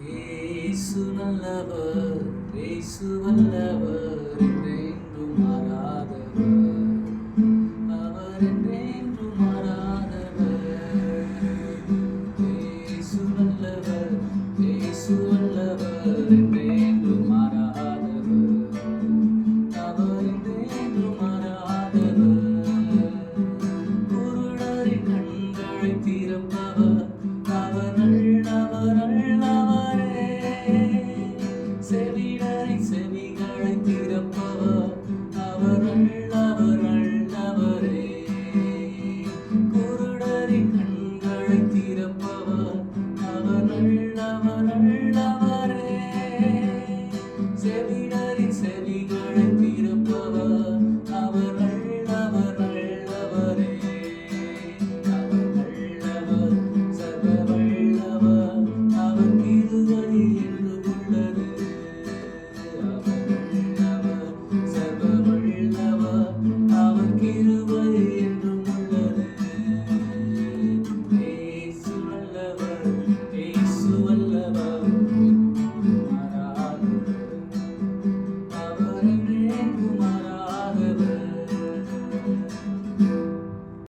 இயேசு நல்லவர், இயேசு வல்லவர், என்றென்றும் மாறாதவர். அவர் என்றென்றும் மாறாதவர். இயேசு நல்லவர், இயேசு வல்லவர், என்றென்றும் மாறாதவர். அவர் என்றென்றும் மாறாதவர். குருடரின் கண்களைத் திறப்பவர், அவர் நல்லவர், நல்லவரே. செவிடரின் செவிகளைத் திறப்பவர், அவர் நல்லவர், நல்லவரே. குருடரின் கண்களைத் திறப்பவர், அவர் நல்லவர், நல்லவரே. செவிடரின் செவிகளைத் திறப்பவர், அவர் நல்லவர், நல்லவரே. அவர் நல்லவர், சர்வ